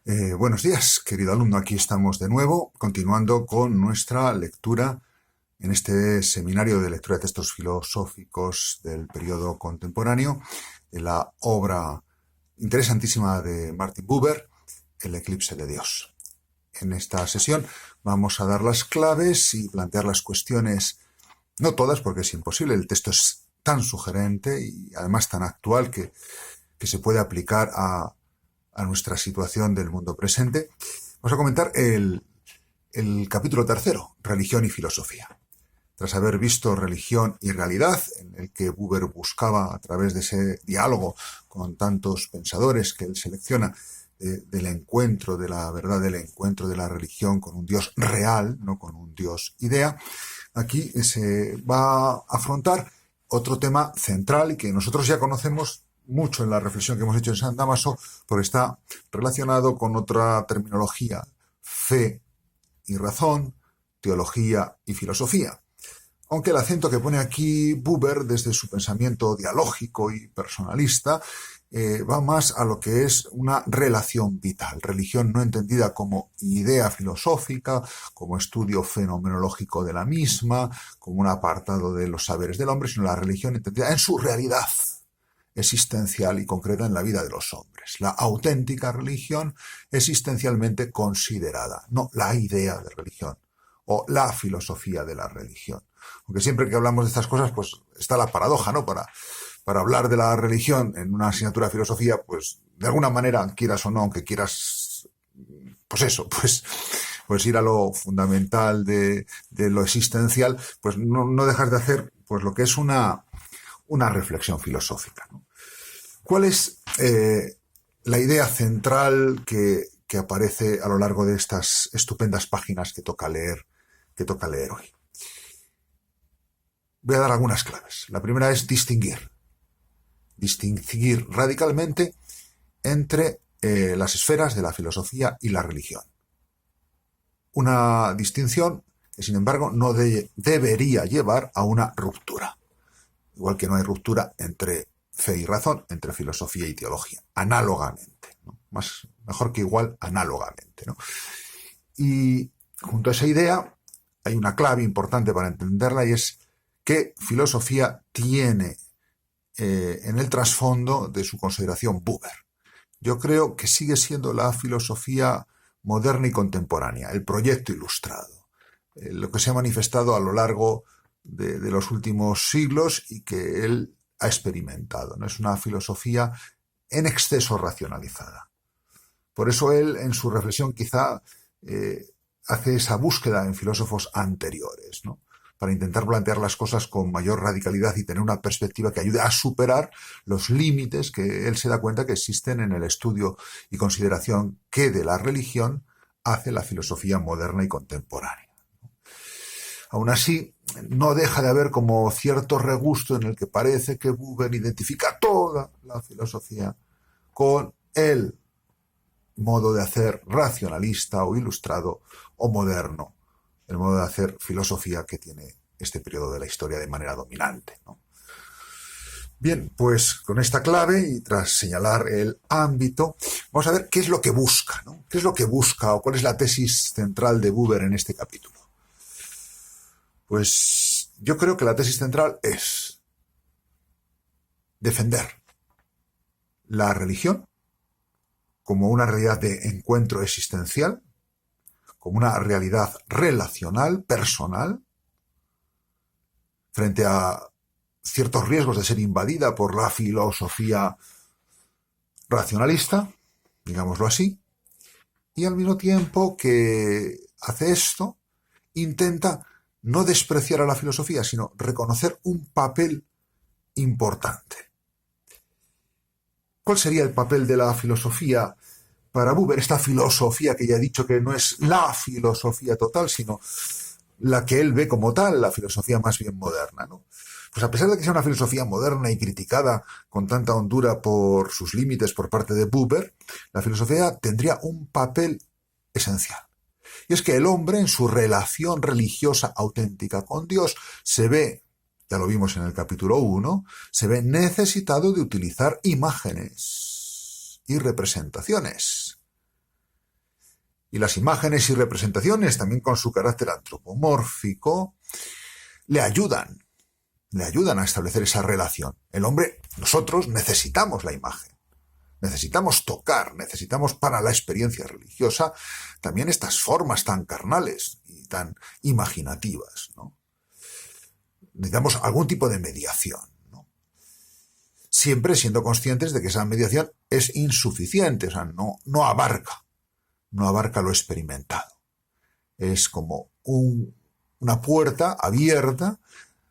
Buenos días, querido alumno. Aquí estamos de nuevo, continuando con nuestra lectura en este seminario de lectura de textos filosóficos del periodo contemporáneo, de la obra interesantísima de Martin Buber, El eclipse de Dios. En esta sesión vamos a dar las claves y plantear las cuestiones, no todas porque es imposible, el texto es tan sugerente y además tan actual que se puede aplicar a nuestra situación del mundo presente. Vamos a comentar el capítulo tercero, Religión y Filosofía. Tras haber visto Religión y Realidad, en el que Buber buscaba, a través de ese diálogo con tantos pensadores que él selecciona, del encuentro de la verdad, del encuentro de la religión con un Dios real, no con un Dios idea, aquí se va a afrontar otro tema central y que nosotros ya conocemos mucho en la reflexión que hemos hecho en San Dámaso, porque está relacionado con otra terminología: fe y razón, teología y filosofía. Aunque el acento que pone aquí Buber desde su pensamiento dialógico y personalista va más a lo que es una relación vital, religión no entendida como idea filosófica, como estudio fenomenológico de la misma, como un apartado de los saberes del hombre, sino la religión entendida en su realidad existencial y concreta en la vida de los hombres. La auténtica religión existencialmente considerada, no la idea de religión o la filosofía de la religión. Aunque siempre que hablamos de estas cosas, pues está la paradoja, ¿no? Para hablar de la religión en una asignatura de filosofía, pues de alguna manera, quieras o no, aunque quieras, pues eso, pues ir a lo fundamental de lo existencial, pues no dejas de hacer pues lo que es una reflexión filosófica, ¿no? ¿Cuál es la idea central que aparece a lo largo de estas estupendas páginas que toca leer hoy? Voy a dar algunas claves. La primera es distinguir radicalmente entre las esferas de la filosofía y la religión. Una distinción que, sin embargo, no debería llevar a una ruptura. Igual que no hay ruptura entre fe y razón, entre filosofía y teología, análogamente, ¿no? Mejor que igual, análogamente, ¿no? Y junto a esa idea hay una clave importante para entenderla, y es qué filosofía tiene en el trasfondo de su consideración Buber. Yo creo que sigue siendo la filosofía moderna y contemporánea, el proyecto ilustrado, lo que se ha manifestado a lo largo de los últimos siglos y que él ha experimentado. No es una filosofía en exceso racionalizada. Por eso él, en su reflexión, quizá hace esa búsqueda en filósofos anteriores, ¿no? Para intentar plantear las cosas con mayor radicalidad y tener una perspectiva que ayude a superar los límites que él se da cuenta que existen en el estudio y consideración que de la religión hace la filosofía moderna y contemporánea. Aún así, no deja de haber como cierto regusto en el que parece que Buber identifica toda la filosofía con el modo de hacer racionalista o ilustrado o moderno, el modo de hacer filosofía que tiene este periodo de la historia de manera dominante, ¿no? Bien, pues con esta clave y tras señalar el ámbito, vamos a ver qué es lo que busca, ¿no? ¿Qué es lo que busca o cuál es la tesis central de Buber en este capítulo? Pues yo creo que la tesis central es defender la religión como una realidad de encuentro existencial, como una realidad relacional, personal, frente a ciertos riesgos de ser invadida por la filosofía racionalista, digámoslo así, y al mismo tiempo que hace esto, intenta no despreciar a la filosofía, sino reconocer un papel importante. ¿Cuál sería el papel de la filosofía para Buber? Esta filosofía que ya he dicho que no es la filosofía total, sino la que él ve como tal, la filosofía más bien moderna, ¿no? Pues a pesar de que sea una filosofía moderna y criticada con tanta hondura por sus límites por parte de Buber, la filosofía tendría un papel esencial. Y es que el hombre, en su relación religiosa auténtica con Dios, se ve, ya lo vimos en el capítulo 1, se ve necesitado de utilizar imágenes y representaciones. Y las imágenes y representaciones, también con su carácter antropomórfico, le ayudan a establecer esa relación. El hombre, nosotros necesitamos la imagen, necesitamos tocar, necesitamos para la experiencia religiosa también estas formas tan carnales y tan imaginativas, ¿no? Necesitamos algún tipo de mediación, ¿no? Siempre siendo conscientes de que esa mediación es insuficiente, o sea, no abarca lo experimentado. Es como una puerta abierta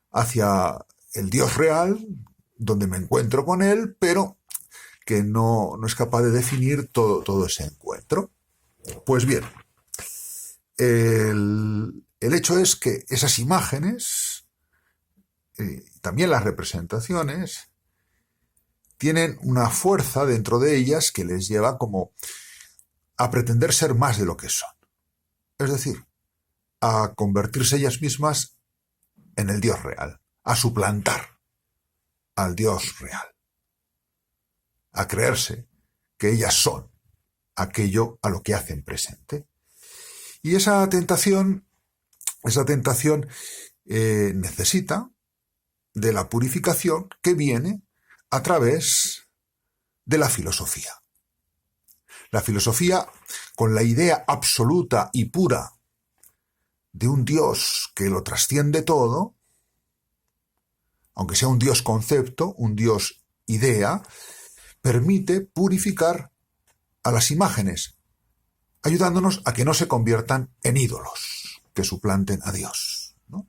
hacia el Dios real, donde me encuentro con Él, pero que no es capaz de definir todo ese encuentro. Pues bien, el hecho es que esas imágenes, también las representaciones, tienen una fuerza dentro de ellas que les lleva como a pretender ser más de lo que son. Es decir, a convertirse ellas mismas en el Dios real, a suplantar al Dios real, a creerse que ellas son aquello a lo que hacen presente. Y esa tentación necesita de la purificación que viene a través de la filosofía. La filosofía, con la idea absoluta y pura de un Dios que lo trasciende todo, aunque sea un Dios concepto, un Dios idea, permite purificar a las imágenes, ayudándonos a que no se conviertan en ídolos que suplanten a Dios, ¿no?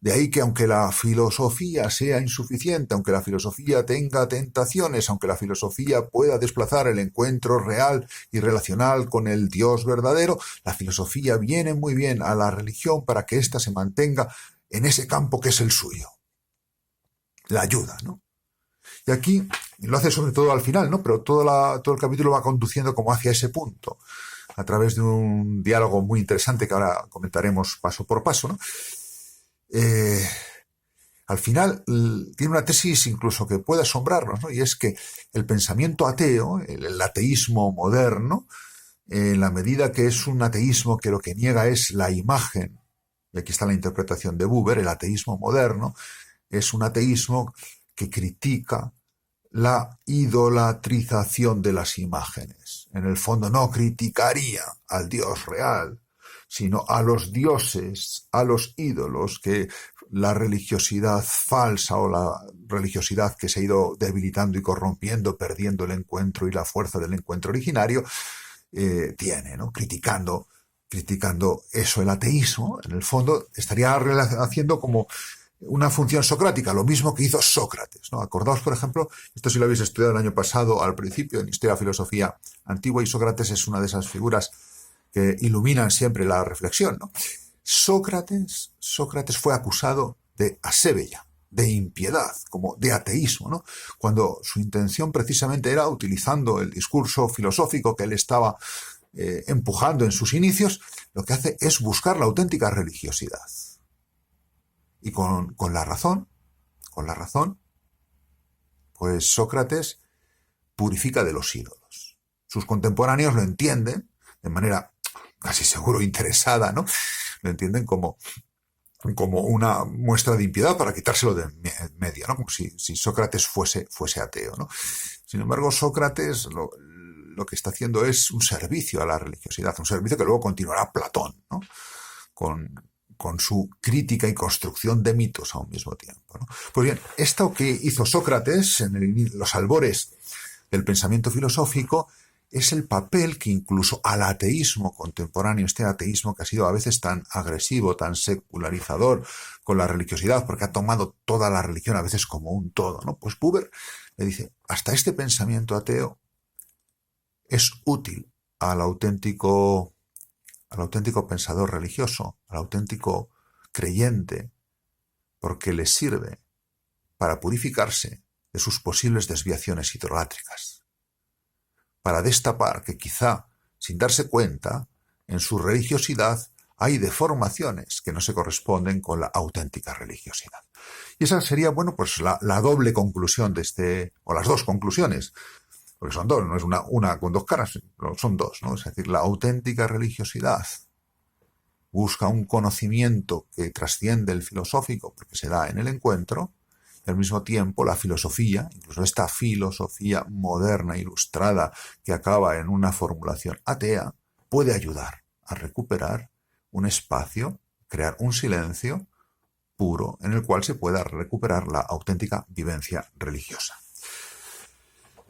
De ahí que aunque la filosofía sea insuficiente, aunque la filosofía tenga tentaciones, aunque la filosofía pueda desplazar el encuentro real y relacional con el Dios verdadero, la filosofía viene muy bien a la religión para que ésta se mantenga en ese campo que es el suyo. La ayuda, ¿no? Y aquí lo hace sobre todo al final, ¿no? Pero todo el capítulo va conduciendo como hacia ese punto, a través de un diálogo muy interesante que ahora comentaremos paso por paso, ¿no? Al final tiene una tesis incluso que puede asombrarnos, ¿no? Y es que el pensamiento ateo, el ateísmo moderno, en la medida que es un ateísmo que lo que niega es la imagen, y aquí está la interpretación de Buber, el ateísmo moderno es un ateísmo que critica la idolatrización de las imágenes. En el fondo no criticaría al Dios real, sino a los dioses, a los ídolos que la religiosidad falsa o la religiosidad que se ha ido debilitando y corrompiendo, perdiendo el encuentro y la fuerza del encuentro originario, tiene, ¿no? Criticando eso, el ateísmo, en el fondo, estaría haciendo como una función socrática, lo mismo que hizo Sócrates, ¿no? Acordaos, por ejemplo, esto sí lo habéis estudiado el año pasado al principio en Historia de la Filosofía Antigua, y Sócrates es una de esas figuras que iluminan siempre la reflexión, ¿no? Sócrates fue acusado de asebeia, de impiedad, como de ateísmo, ¿no? Cuando su intención precisamente era, utilizando el discurso filosófico que él estaba empujando en sus inicios, lo que hace es buscar la auténtica religiosidad. Y con la razón, pues Sócrates purifica de los ídolos. Sus contemporáneos lo entienden de manera casi seguro interesada, ¿no? Lo entienden como una muestra de impiedad para quitárselo de medio, ¿no? Como si Sócrates fuese ateo, ¿no? Sin embargo, Sócrates lo que está haciendo es un servicio a la religiosidad, un servicio que luego continuará Platón, ¿no? Con su crítica y construcción de mitos a un mismo tiempo, ¿no? Pues bien, esto que hizo Sócrates en los albores del pensamiento filosófico es el papel que incluso al ateísmo contemporáneo, este ateísmo que ha sido a veces tan agresivo, tan secularizador con la religiosidad, porque ha tomado toda la religión a veces como un todo, ¿no? Pues Buber le dice, hasta este pensamiento ateo es útil al auténtico pensador religioso, al auténtico creyente, porque le sirve para purificarse de sus posibles desviaciones idolátricas, para destapar que quizá, sin darse cuenta, en su religiosidad hay deformaciones que no se corresponden con la auténtica religiosidad. Y esa sería, bueno, pues la doble conclusión de o las dos conclusiones porque son dos, no es una con dos caras, son dos, ¿no? Es decir, la auténtica religiosidad busca un conocimiento que trasciende el filosófico, porque se da en el encuentro, y al mismo tiempo la filosofía, incluso esta filosofía moderna, ilustrada, que acaba en una formulación atea, puede ayudar a recuperar un espacio, crear un silencio puro en el cual se pueda recuperar la auténtica vivencia religiosa.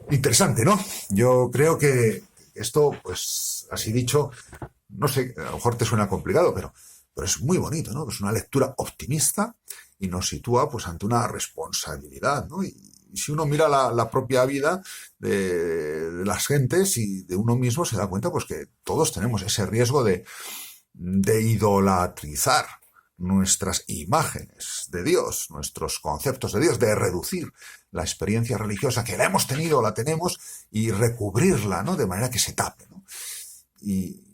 Interesante, ¿no? Yo creo que esto, pues, así dicho, no sé, a lo mejor te suena complicado, pero es muy bonito, ¿no? Es una lectura optimista y nos sitúa, pues, ante una responsabilidad, ¿no? Y si uno mira la propia vida de las gentes y de uno mismo, se da cuenta, pues, que todos tenemos ese riesgo de idolatrizar nuestras imágenes de Dios, nuestros conceptos de Dios, de reducir la experiencia religiosa que la hemos tenido o la tenemos y recubrirla, ¿no? De manera que se tape, ¿no? Y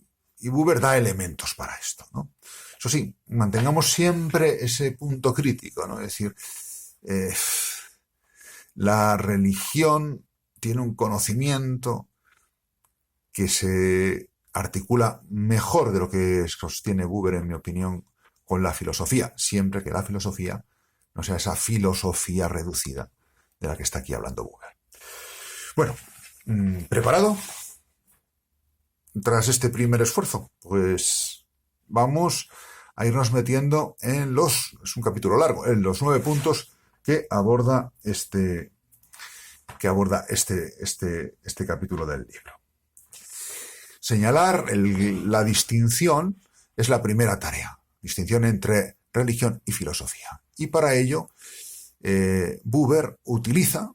Buber da elementos para esto, ¿no? Eso sí, mantengamos siempre ese punto crítico, ¿no? Es decir, la religión tiene un conocimiento que se articula mejor de lo que sostiene Buber, en mi opinión, con la filosofía, siempre que la filosofía no sea esa filosofía reducida de la que está aquí hablando Buber. Bueno, ¿preparado? Tras este primer esfuerzo, pues vamos a irnos metiendo en es un capítulo largo, en los 9 puntos que aborda este capítulo del libro. Señalar la distinción es la primera tarea, distinción entre religión y filosofía. Y para ello, Buber utiliza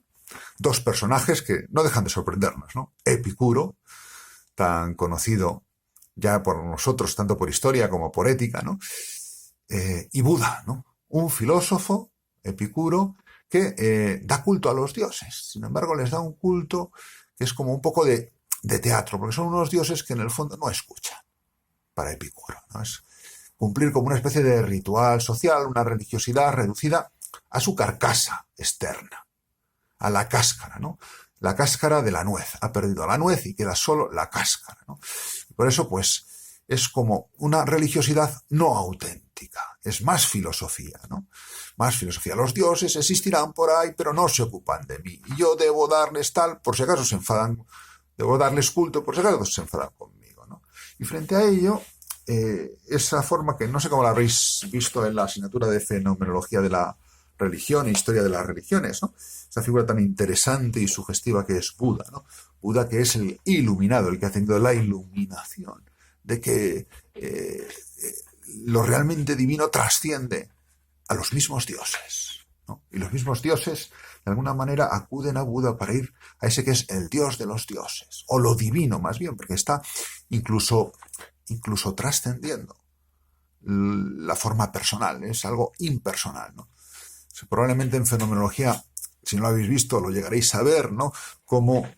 dos personajes que no dejan de sorprendernos, ¿no? Epicuro, tan conocido ya por nosotros, tanto por historia como por ética, ¿no? Y Buda, ¿no? Un filósofo, Epicuro, que da culto a los dioses. Sin embargo, les da un culto que es como un poco de teatro, porque son unos dioses que en el fondo no escuchan, para Epicuro, ¿no? Es cumplir como una especie de ritual social, una religiosidad reducida a su carcasa externa, a la cáscara, ¿no? La cáscara de la nuez. Ha perdido la nuez y queda solo la cáscara, ¿no? Y por eso, pues, es como una religiosidad no auténtica. Es más filosofía, ¿no? Más filosofía. Los dioses existirán por ahí, pero no se ocupan de mí. Y yo debo darles tal, por si acaso se enfadan, debo darles culto, por si acaso se enfadan conmigo, ¿no? Y frente a ello, esa forma que no sé cómo la habréis visto en la asignatura de fenomenología de la religión e historia de las religiones, ¿no? Esa figura tan interesante y sugestiva que es Buda, ¿no? Buda, que es el iluminado, el que ha tenido la iluminación de que lo realmente divino trasciende a los mismos dioses, ¿no? Y los mismos dioses, de alguna manera, acuden a Buda para ir a ese que es el dios de los dioses, o lo divino más bien, porque está incluso trascendiendo la forma personal, es algo impersonal, ¿no? Probablemente en fenomenología, si no lo habéis visto, lo llegaréis a ver, ¿no? Como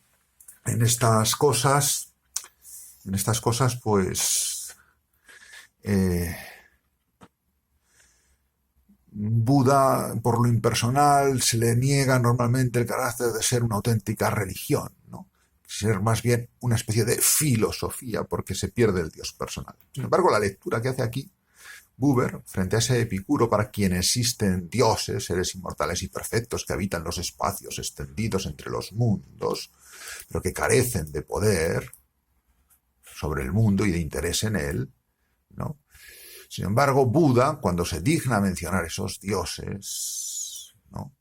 en estas cosas, pues, Buda, por lo impersonal, se le niega normalmente el carácter de ser una auténtica religión, ¿no? Ser más bien una especie de filosofía, porque se pierde el Dios personal. Sin embargo, la lectura que hace aquí Buber, frente a ese Epicuro para quien existen dioses, seres inmortales y perfectos que habitan los espacios extendidos entre los mundos, pero que carecen de poder sobre el mundo y de interés en él, ¿no? Sin embargo, Buda, cuando se digna mencionar esos dioses, ¿no?,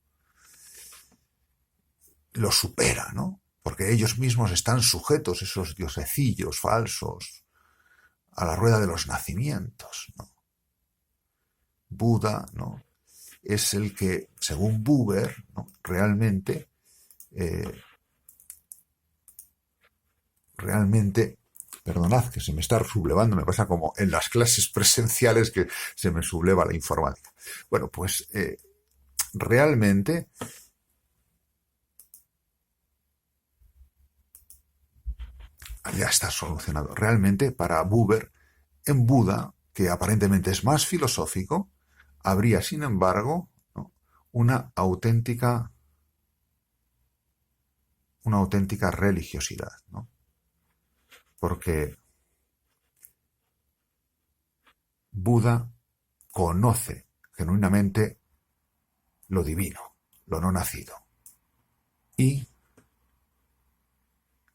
los supera, ¿no? Porque ellos mismos están sujetos, esos diosecillos falsos, a la rueda de los nacimientos, ¿no? Buda, ¿no?, es el que, según Buber, ¿no?, realmente, perdonad que se me está sublevando, me pasa como en las clases presenciales que se me subleva la informática. Bueno, pues realmente ya está solucionado. Realmente para Buber, en Buda, que aparentemente es más filosófico, habría, sin embargo, ¿no?, una auténtica una auténtica religiosidad, ¿no? Porque Buda conoce genuinamente lo divino, lo no nacido. Y,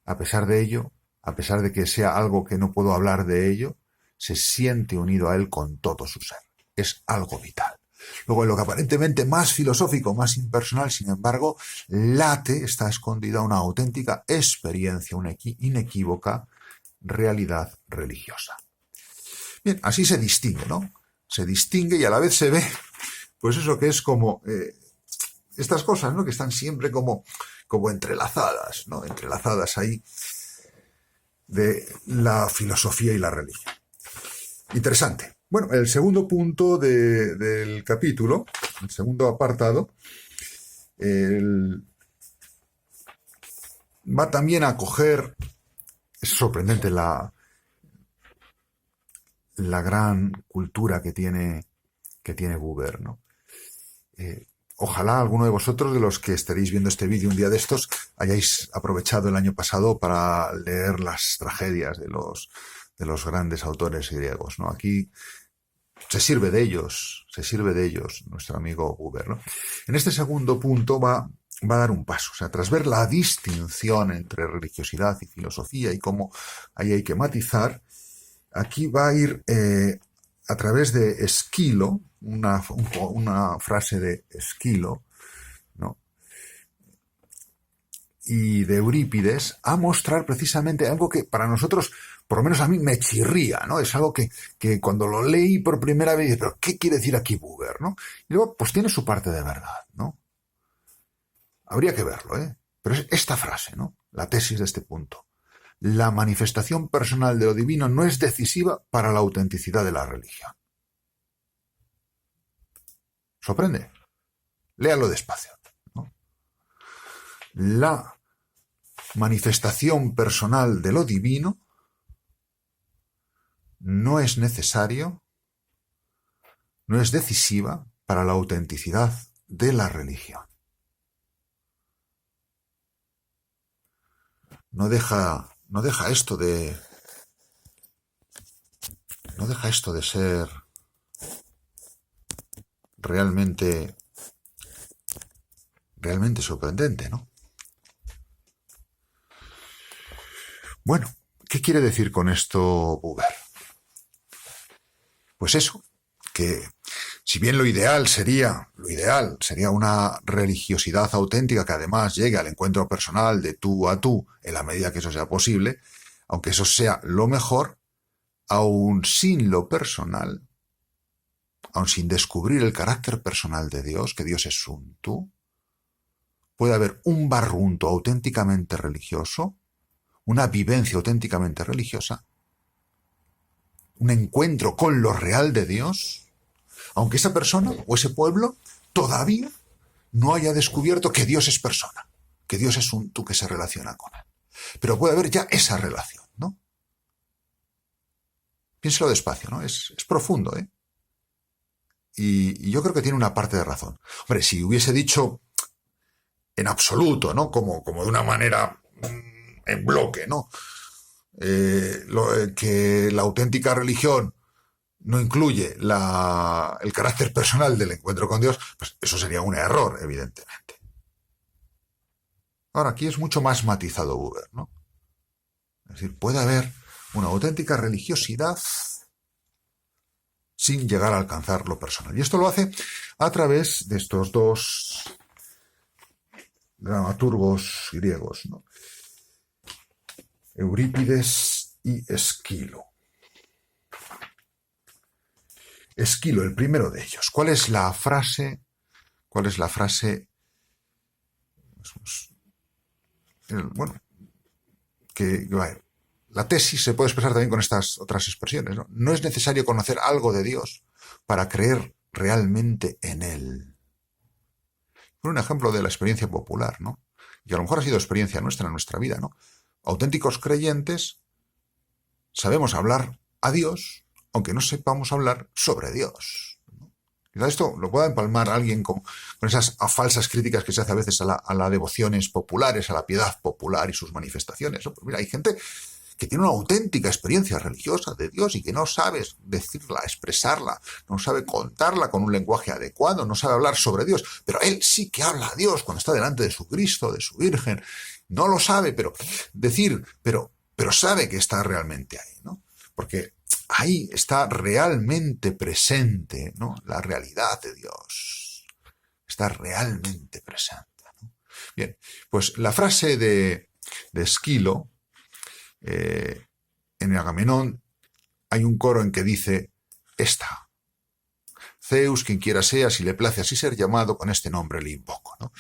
a pesar de ello, a pesar de que sea algo que no puedo hablar de ello, se siente unido a él con todo su ser. Es algo vital. Luego, en lo que aparentemente más filosófico, más impersonal, sin embargo, late, está escondida una auténtica experiencia, una inequívoca realidad religiosa. Bien, así se distingue, ¿no? Se distingue y a la vez se ve, pues eso que es como estas cosas, ¿no? Que están siempre como entrelazadas, ¿no? Entrelazadas ahí de la filosofía y la religión. Interesante. Bueno, el segundo punto del capítulo, el segundo apartado, va también a coger, es sorprendente la gran cultura que tiene Buber, ¿no? Ojalá alguno de vosotros, de los que estaréis viendo este vídeo un día de estos, hayáis aprovechado el año pasado para leer las tragedias de los grandes autores griegos, ¿no? Aquí se sirve de ellos nuestro amigo Buber, ¿no? En este segundo punto va a dar un paso, o sea, tras ver la distinción entre religiosidad y filosofía y cómo ahí hay que matizar, aquí va a ir a través de Esquilo, una frase de Esquilo, ¿no? Y de Eurípides, a mostrar precisamente algo que para nosotros, por lo menos a mí, me chirría, ¿no? Es algo que cuando lo leí por primera vez, pero ¿qué quiere decir aquí Buber, no? Y luego, pues tiene su parte de verdad, ¿no? Habría que verlo, ¿eh? Pero es esta frase, ¿no? La tesis de este punto. La manifestación personal de lo divino no es decisiva para la autenticidad de la religión. ¿Sorprende? Léalo despacio, ¿no? La manifestación personal de lo divino no es necesario, no es decisiva para la autenticidad de la religión. No deja esto de ser realmente sorprendente, ¿no? Bueno, ¿qué quiere decir con esto Buber? Pues eso, que si bien lo ideal sería una religiosidad auténtica que además llegue al encuentro personal de tú a tú en la medida que eso sea posible, aunque eso sea lo mejor, aun sin lo personal, aun sin descubrir el carácter personal de Dios, que Dios es un tú, puede haber un barrunto auténticamente religioso, una vivencia auténticamente religiosa, un encuentro con lo real de Dios, aunque esa persona o ese pueblo todavía no haya descubierto que Dios es persona, que Dios es un tú que se relaciona con él. Pero puede haber ya esa relación, ¿no? Piénselo despacio, ¿no? Es profundo, ¿eh? Y yo creo que tiene una parte de razón. Hombre, si hubiese dicho en absoluto, ¿no? Como de una manera en bloque, ¿no? Que la auténtica religión no incluye el carácter personal del encuentro con Dios, pues eso sería un error, evidentemente. Ahora, aquí es mucho más matizado Buber, ¿no? Es decir, puede haber una auténtica religiosidad sin llegar a alcanzar lo personal. Y esto lo hace a través de estos dos dramaturgos griegos, ¿no? Eurípides y Esquilo. Esquilo, el primero de ellos. ¿Cuál es la frase? Bueno, la tesis se puede expresar también con estas otras expresiones, ¿no? No es necesario conocer algo de Dios para creer realmente en Él. Un ejemplo de la experiencia popular, ¿no? Y a lo mejor ha sido experiencia nuestra en nuestra vida, ¿no? Auténticos creyentes sabemos hablar a Dios, aunque no sepamos hablar sobre Dios, ¿no? Quizá esto lo pueda empalmar alguien con esas falsas críticas que se hace a veces a las devociones populares, a la piedad popular y sus manifestaciones, ¿no? Pues mira, hay gente que tiene una auténtica experiencia religiosa de Dios y que no sabe decirla, expresarla, no sabe contarla con un lenguaje adecuado, no sabe hablar sobre Dios, pero él sí que habla a Dios cuando está delante de su Cristo, de su Virgen. No lo sabe, pero sabe que está realmente ahí, ¿no? Porque ahí está realmente presente, ¿no? La realidad de Dios. Está realmente presente, ¿no? Bien, pues la frase de Esquilo, en el Agamenón hay un coro en que dice esta: Zeus, quien quiera sea, si le place así ser llamado, con este nombre le invoco, ¿no?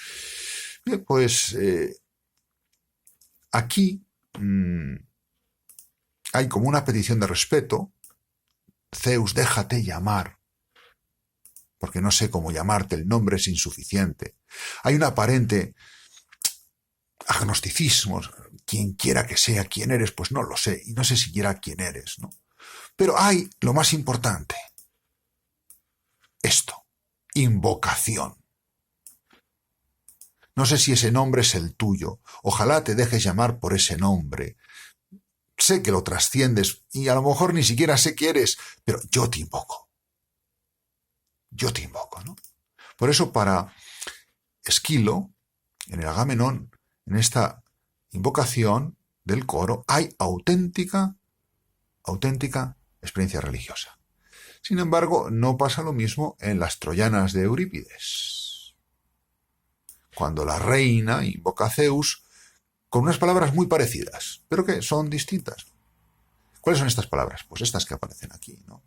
Bien, pues aquí hay como una petición de respeto. Zeus, déjate llamar, porque no sé cómo llamarte, el nombre es insuficiente. Hay un aparente agnosticismo. Quien quiera que sea, quién eres, pues no lo sé, y no sé siquiera quién eres, ¿no? Pero hay lo más importante, esto: invocación. No sé si ese nombre es el tuyo, ojalá te dejes llamar por ese nombre. Sé que lo trasciendes y a lo mejor ni siquiera sé quién eres, pero yo te invoco. Yo te invoco, ¿no? Por eso para Esquilo, en el Agamenón, en esta invocación del coro, hay auténtica experiencia religiosa. Sin embargo, no pasa lo mismo en las Troyanas de Eurípides, cuando la reina invoca a Zeus con unas palabras muy parecidas, pero que son distintas. ¿Cuáles son estas palabras? Pues estas que aparecen aquí, ¿no?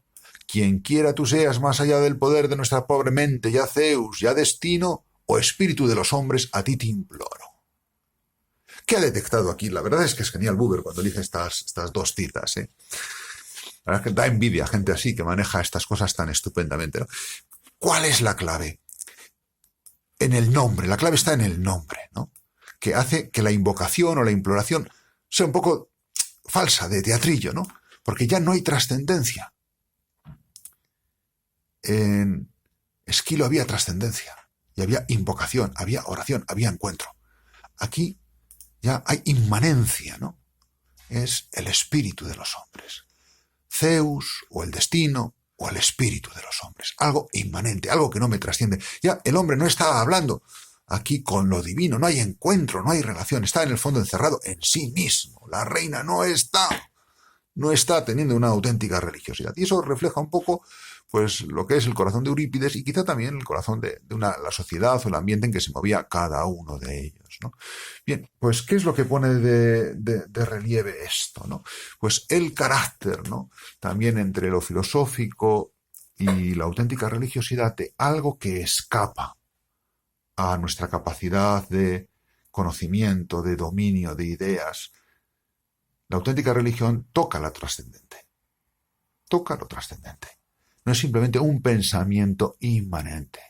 Quien quiera tú seas más allá del poder de nuestra pobre mente, ya Zeus, ya destino o espíritu de los hombres, a ti te imploro. ¿Qué ha detectado aquí? La verdad es que es genial Buber cuando elige estas dos citas, ¿eh? La verdad es que da envidia a gente así que maneja estas cosas tan estupendamente, ¿no? ¿Cuál es la clave? En el nombre. La clave está en el nombre, ¿no? Que hace que la invocación o la imploración sea un poco falsa, de teatrillo, ¿no? Porque ya no hay trascendencia. En Esquilo había trascendencia y había invocación, había oración, había encuentro. Aquí ya hay inmanencia, ¿no? Es el espíritu de los hombres. Zeus o el destino o el espíritu de los hombres. Algo inmanente, algo que no me trasciende. Ya el hombre no está hablando aquí con lo divino, no hay encuentro, no hay relación, está en el fondo encerrado en sí mismo. La reina no está teniendo una auténtica religiosidad. Y eso refleja un poco pues lo que es el corazón de Eurípides y quizá también el corazón de la sociedad o el ambiente en que se movía cada uno de ellos, ¿no? Bien, pues ¿qué es lo que pone de relieve esto, ¿no? Pues el carácter, ¿no? También entre lo filosófico y la auténtica religiosidad de algo que escapa a nuestra capacidad de conocimiento, de dominio, de ideas. La auténtica religión toca lo trascendente. Toca lo trascendente. No es simplemente un pensamiento inmanente,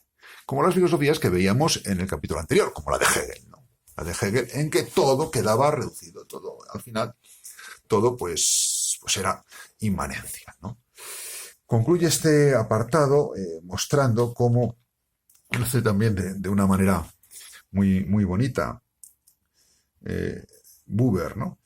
como las filosofías que veíamos en el capítulo anterior, como la de Hegel, ¿no? La de Hegel, en que todo quedaba reducido, todo, al final, todo pues era inmanencia, ¿no? Concluye este apartado mostrando cómo, lo hace también de una manera muy, muy bonita, Buber, ¿no?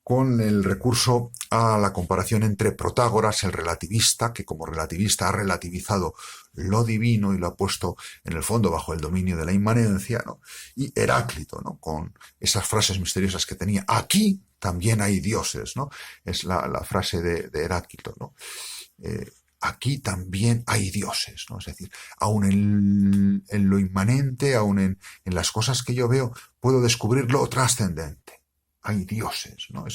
Con el recurso a la comparación entre Protágoras, el relativista, que como relativista ha relativizado lo divino y lo ha puesto en el fondo bajo el dominio de la inmanencia, ¿no? Y Heráclito, ¿no? Con esas frases misteriosas que tenía. Aquí también hay dioses, ¿no? Es la frase de Heráclito, ¿no? Aquí también hay dioses, ¿no? Es decir, aún en lo inmanente, aún en las cosas que yo veo, puedo descubrir lo trascendente. Hay dioses, ¿no?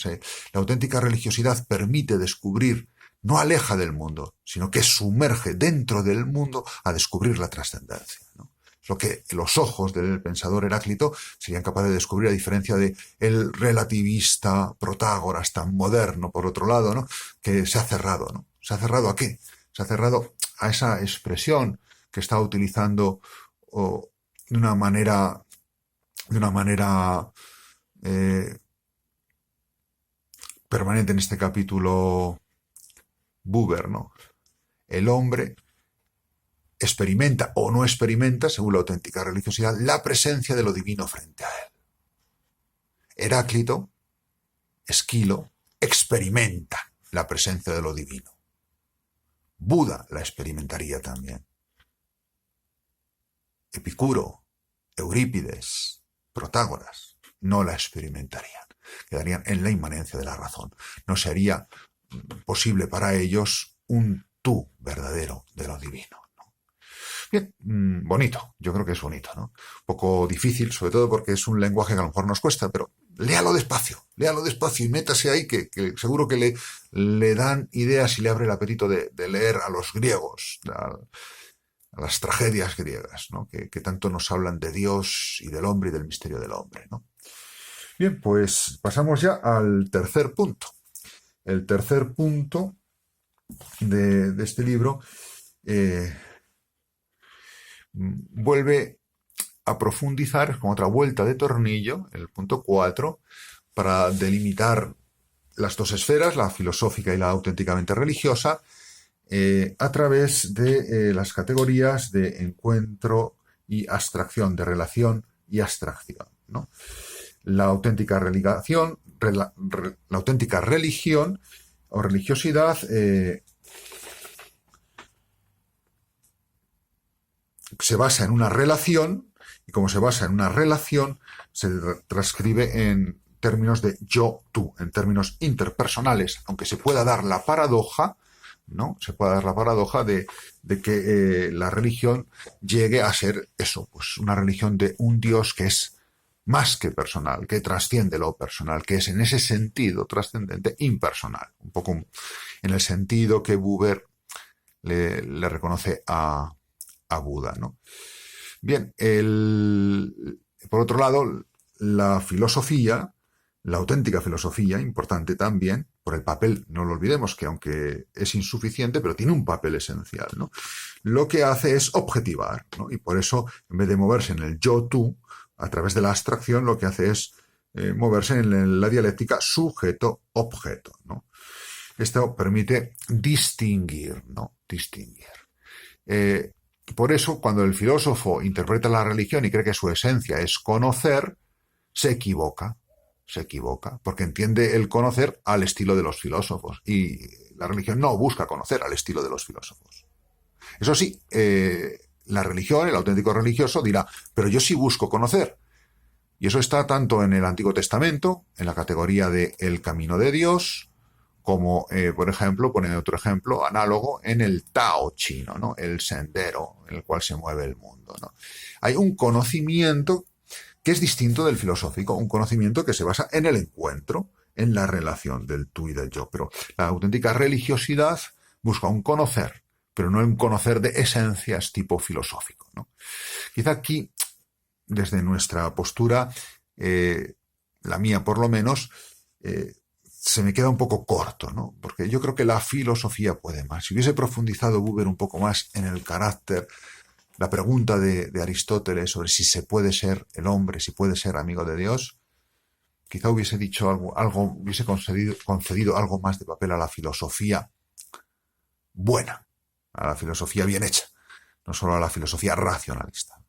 La auténtica religiosidad permite descubrir, no aleja del mundo, sino que sumerge dentro del mundo a descubrir la trascendencia, ¿no? Es lo que los ojos del pensador Heráclito serían capaces de descubrir, a diferencia de el relativista Protágoras tan moderno, por otro lado, ¿no? Que se ha cerrado, ¿no? ¿Se ha cerrado a qué? Se ha cerrado a esa expresión que está utilizando de una manera permanente en este capítulo Buber, ¿no? el hombre experimenta o no experimenta, según la auténtica religiosidad, la presencia de lo divino frente a él. Heráclito, Esquilo, experimenta la presencia de lo divino. Buda la experimentaría también. Epicuro, Eurípides, Protágoras no la experimentarían. Quedarían en la inmanencia de la razón. No sería posible para ellos un tú verdadero de lo divino. Bien, bonito, yo creo que es bonito, ¿no? Un poco difícil, sobre todo porque es un lenguaje que a lo mejor nos cuesta, pero léalo despacio y métase ahí, que seguro que le dan ideas y le abre el apetito de leer a los griegos, a las tragedias griegas, ¿no? Que tanto nos hablan de Dios y del hombre y del misterio del hombre, ¿no? Bien, pues pasamos ya al tercer punto. El tercer punto de este libro vuelve a profundizar con otra vuelta de tornillo, el punto 4, para delimitar las dos esferas, la filosófica y la auténticamente religiosa, a través de las categorías de encuentro y abstracción, de relación y abstracción, ¿no? La auténtica religión, la auténtica religión o religiosidad se basa en una relación, y como se basa en una relación, se transcribe en términos de yo-tú, en términos interpersonales, aunque se pueda dar la paradoja, ¿no? Se puede dar la paradoja de que la religión llegue a ser eso, pues una religión de un Dios que es más que personal, que trasciende lo personal, que es en ese sentido trascendente impersonal, un poco en el sentido que Buber le reconoce a Buda, ¿no? Bien, por otro lado, la filosofía, la auténtica filosofía, importante también, por el papel, no lo olvidemos, que aunque es insuficiente, pero tiene un papel esencial, ¿no? Lo que hace es objetivar, ¿no? Y por eso, en vez de moverse en el yo-tú, a través de la abstracción, lo que hace es moverse en la dialéctica sujeto-objeto, ¿no? Esto permite distinguir, ¿no? Distinguir. Por eso, cuando el filósofo interpreta la religión y cree que su esencia es conocer, se equivoca, porque entiende el conocer al estilo de los filósofos, y la religión no busca conocer al estilo de los filósofos. Eso sí, la religión, el auténtico religioso dirá, pero yo sí busco conocer. Y eso está tanto en el Antiguo Testamento, en la categoría de el camino de Dios, como, por ejemplo, pone otro ejemplo análogo en el Tao chino, ¿no? El sendero en el cual se mueve el mundo, ¿no? Hay un conocimiento que es distinto del filosófico, un conocimiento que se basa en el encuentro, en la relación del tú y del yo. Pero la auténtica religiosidad busca un conocer, pero no un conocer de esencias tipo filosófico, ¿no? Quizá aquí, desde nuestra postura, la mía por lo menos, se me queda un poco corto, ¿no? Porque yo creo que la filosofía puede más. Si hubiese profundizado Buber un poco más en el carácter, la pregunta de Aristóteles sobre si se puede ser el hombre, si puede ser amigo de Dios, quizá hubiese dicho algo hubiese concedido algo más de papel a la filosofía buena, a la filosofía bien hecha, no solo a la filosofía racionalista.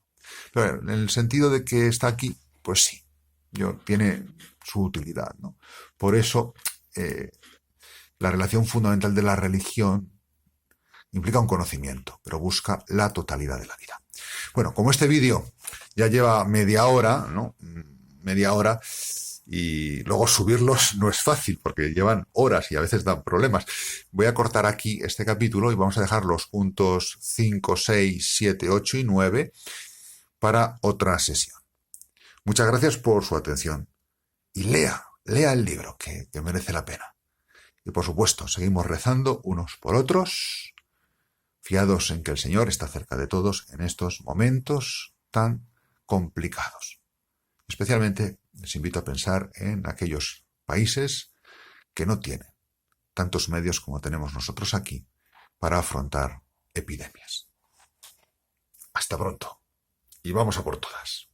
Pero en el sentido de que está aquí, pues sí, tiene su utilidad, ¿no? Por eso, la relación fundamental de la religión implica un conocimiento, pero busca la totalidad de la vida. Bueno, como este vídeo ya lleva media hora, ¿no? Media hora, y luego subirlos no es fácil porque llevan horas y a veces dan problemas. Voy a cortar aquí este capítulo y vamos a dejar los puntos 5, 6, 7, 8 y 9 para otra sesión. Muchas gracias por su atención y lea el libro que merece la pena. Y por supuesto, seguimos rezando unos por otros, fiados en que el Señor está cerca de todos en estos momentos tan complicados. Especialmente les invito a pensar en aquellos países que no tienen tantos medios como tenemos nosotros aquí para afrontar epidemias. Hasta pronto y vamos a por todas.